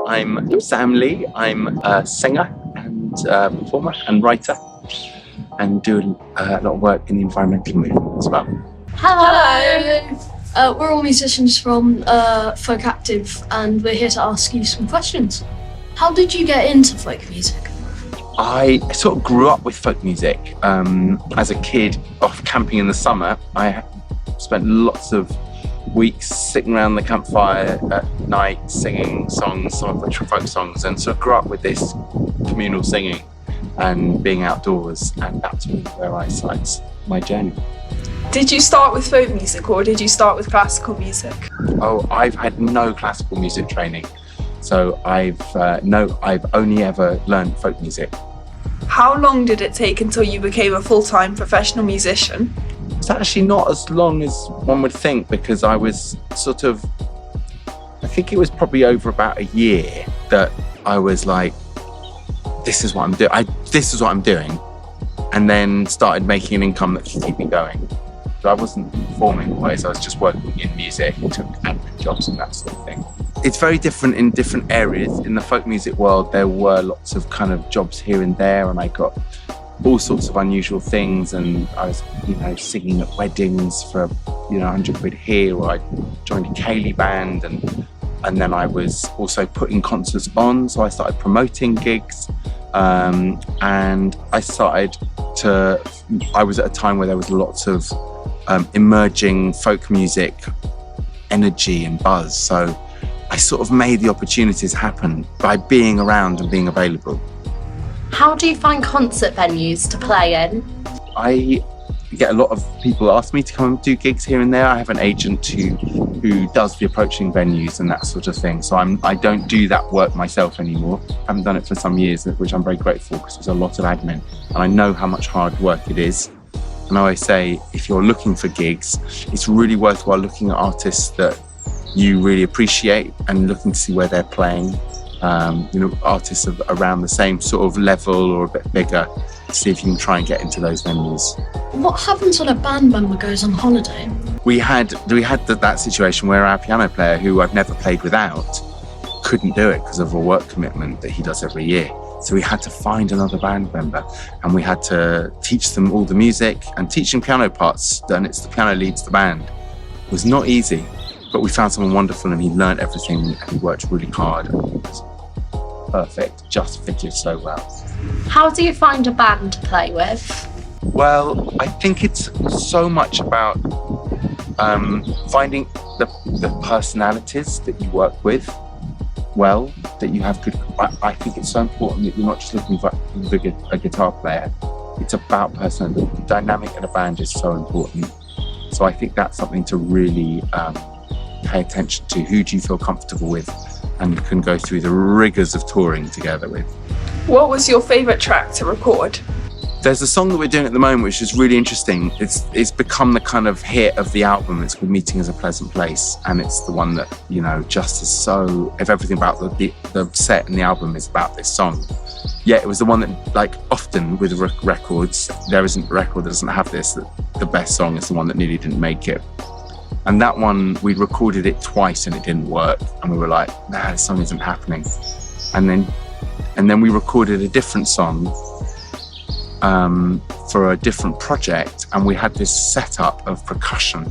I'm Sam Lee. I'm a singer and performer and writer, and do a lot of work in the environmental movement as well. Hello! We're all musicians from FolkActive, and we're here to ask you some questions. How did you get into folk music? I sort of grew up with folk music. As a kid, off camping in the summer, I spent lots of weeks sitting around the campfire at night singing songs, some of which were folk songs, and so I grew up with this communal singing and being outdoors, and that's really where I started my journey. Did you start with folk music or did you start with classical music? Oh, I've had no classical music training, so I've only ever learned folk music. How long did it take until you became a full-time professional musician? It's actually not as long as one would think, because I was I think it was probably over about a year that I was like, this is what I'm doing, and then started making an income that could keep me going. So I wasn't performing always, I was just working in music, took admin jobs and that sort of thing. It's very different in different areas. In the folk music world, there were lots of kind of jobs here and there, and I got all sorts of unusual things, and I was, singing at weddings for, 100 quid here, or I joined a ceilidh band, and then I was also putting concerts on, so I started promoting gigs, and I was at a time where there was lots of emerging folk music energy and buzz, so I sort of made the opportunities happen by being around and being available. How do you find concert venues to play in? I get a lot of people ask me to come and do gigs here and there. I have an agent who does the approaching venues and that sort of thing. So I don't do that work myself anymore. I haven't done it for some years, which I'm very grateful, because it's a lot of admin. And I know how much hard work it is. And I always say, if you're looking for gigs, it's really worthwhile looking at artists that you really appreciate and looking to see where they're playing. Artists of around the same sort of level or a bit bigger, to see if you can try and get into those venues. What happens when a band member goes on holiday? We had that situation where our piano player, who I've never played without, couldn't do it because of a work commitment that he does every year. So we had to find another band member, and we had to teach them all the music and teach them piano parts, and it's the piano leads the band. It was not easy, but we found someone wonderful, and he learned everything, and he worked really hard, and it was perfect, just fitted so well. How do you find a band to play with? Well, I think it's so much about finding the personalities that you work with well, that you have good. I think it's so important that you're not just looking for a guitar player. It's about personality. The dynamic in a band is so important. So I think that's something to really pay attention to. Who do you feel comfortable with and can go through the rigors of touring together with? What was your favourite track to record? There's a song that we're doing at the moment which is really interesting. It's become the kind of hit of the album. It's called Meeting Is a Pleasant Place, and it's the one that, just is so, if everything about the set and the album is about this song. Yeah, it was the one that, like, often with records, there isn't a record that doesn't have this, that the best song is the one that nearly didn't make it. And that one, we recorded it twice and it didn't work, and we were like, nah, this song isn't happening. And then we recorded a different song for a different project, and we had this setup of percussion,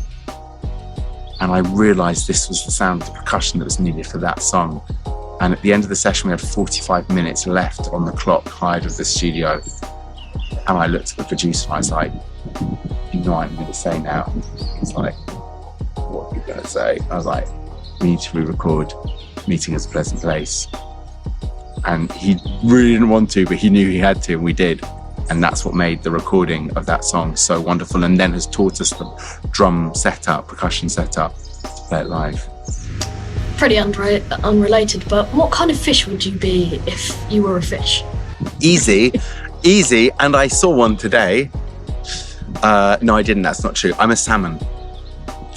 and I realized this was the sound of the percussion that was needed for that song. And at the end of the session, we had 45 minutes left on the clock hired of the studio, and I looked at the producer and I was like, you know what I'm going to say now? He's like, what are you going to say? I was like, we need to re-record Meeting Is a Pleasant Place. And he really didn't want to, but he knew he had to, and we did. And that's what made the recording of that song so wonderful, and then has taught us the drum setup, percussion setup, to play it live. Pretty unrelated, but what kind of fish would you be if you were a fish? Easy, and I saw one today. No, I didn't, that's not true. I'm a salmon.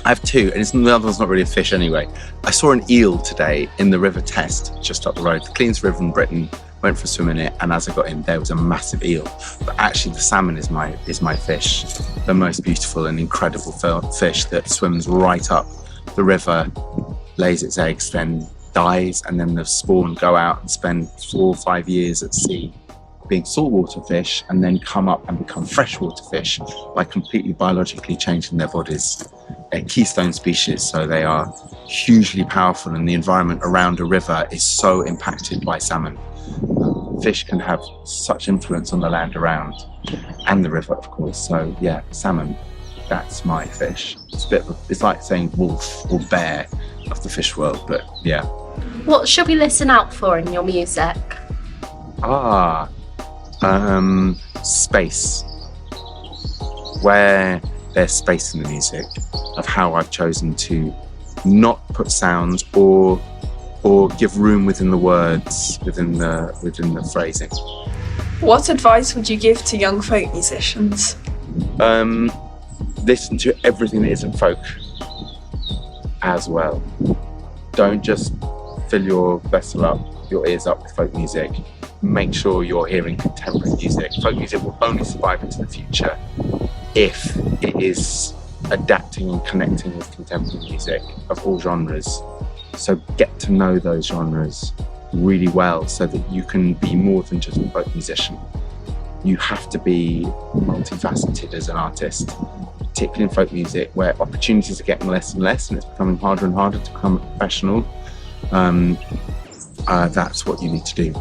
I have two, and the other one's not really a fish anyway. I saw an eel today in the River Test, just up the road, the cleanest river in Britain. Went for a swim in it, and as I got in, there was a massive eel. But actually, the salmon is my fish, the most beautiful and incredible fish that swims right up the river, lays its eggs, then dies, and then the spawn go out and spend 4 or 5 years at sea being saltwater fish, and then come up and become freshwater fish by completely biologically changing their bodies. They're keystone species, so they are hugely powerful, and the environment around a river is so impacted by salmon. Fish can have such influence on the land around, and the river, of course. So yeah, salmon, that's my fish. It's like saying wolf or bear of the fish world, but yeah. What should we listen out for in your music? Space. Where there's space in the music, of how I've chosen to not put sounds or give room within the words, within the phrasing. What advice would you give to young folk musicians? Listen to everything that isn't folk as well. Don't just fill your ears up with folk music. Make sure you're hearing contemporary music. Folk music will only survive into the future if it is adapting and connecting with contemporary music of all genres. So get to know those genres really well so that you can be more than just a folk musician. You have to be multifaceted as an artist, particularly in folk music, where opportunities are getting less and less and it's becoming harder and harder to become a professional. That's what you need to do.